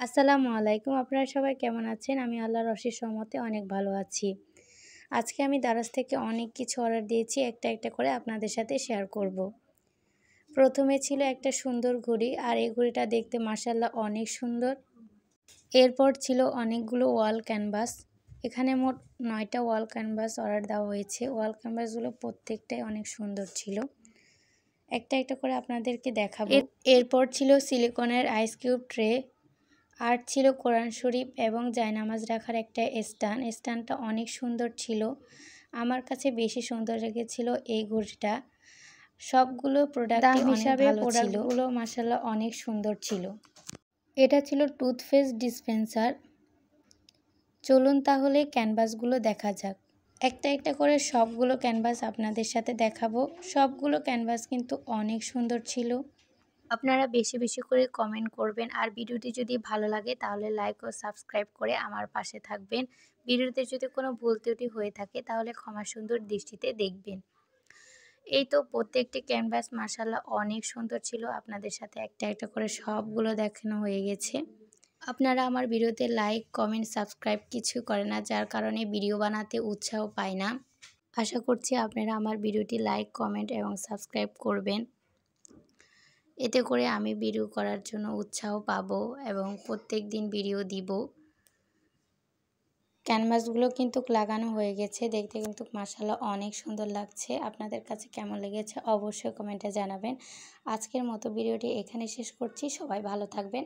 আসসালামু আলাইকুম। আপনারা সবাই কেমন আছেন? আমি আল্লাহর অশেষ রহমতে অনেক ভালো আছি। আজকে আমি দারাজ থেকে অনেক কিছু অর্ডার দিয়েছি। একটা, একটা করে আপনাদের সাথে শেয়ার করব। প্রথমে ছিল একটা সুন্দর ঘড়ি, আর এই ঘড়িটা দেখতে মাশাআল্লাহ অনেক সুন্দর। এরপর ছিল অনেকগুলো ওয়াল ক্যানভাস। এখানে মোট ৯টা ওয়াল ক্যানভাস অর্ডার দেওয়া হয়েছে। ওয়াল ক্যানভাসগুলো প্রত্যেকটাই অনেক সুন্দর ছিল। একটা, একটা করে আপনাদেরকে দেখাবো। এরপর ছিল সিলিকনের আইস কিউব ট্রে। আর ছিল কোরআন শরীফ এবং জায়নামাজ রাখার একটা স্ট্যান্ডটা অনেক সুন্দর ছিল। আমার কাছে বেশি সুন্দর লেগেছিল এই ঘড়িটা। সবগুলো প্রোডাক্টই অনেক ভালো ছিল। প্রোডাক্টগুলো মাশাআল্লাহ অনেক সুন্দর ছিল। এটা ছিল টুথপেস্ট ডিসপেন্সার। চলুন তাহলে ক্যানভাসগুলো দেখা যাক। একটা একটা করে সবগুলো ক্যানভাস আপনাদের সাথে দেখাবো। সবগুলো ক্যানভাস কিন্তু অনেক সুন্দর ছিল। আপনারা বেশি বেশি করে কমেন্ট করবেন, আর ভিডিওটি যদি ভালো লাগে তাহলে লাইক ও সাবস্ক্রাইব করে আমার পাশে থাকবেন। ভিডিওতে যদি কোনো ভুল ত্রুটি হয়ে থাকে তাহলে ক্ষমা সুন্দর দৃষ্টিতে দেখবেন। এই তো প্রত্যেকটি ক্যানভাস মাশাআল্লাহ অনেক সুন্দর ছিল। আপনাদের সাথে একটা একটা করে সবগুলো দেখানো হয়ে গেছে। আপনারা আমার ভিডিওতে লাইক, কমেন্ট, সাবস্ক্রাইব কিছু করে না, যার কারণে ভিডিও বানাতে উৎসাহ পায় না। আশা করছি আপনারা আমার ভিডিওটি লাইক, কমেন্ট এবং সাবস্ক্রাইব করবেন। এতে করে আমি ভিডিও করার জন্য উৎসাহ পাবো এবং প্রত্যেক দিন ভিডিও দিব। ক্যানভাসগুলো কিন্তু লাগানো হয়ে গেছে। দেখতে কিন্তু মাশাআল্লাহ অনেক সুন্দর লাগছে। আপনাদের কাছে কেমন লেগেছে অবশ্যই কমেন্টে জানাবেন। আজকের মতো ভিডিওটি এখানে শেষ করছি। সবাই ভালো থাকবেন।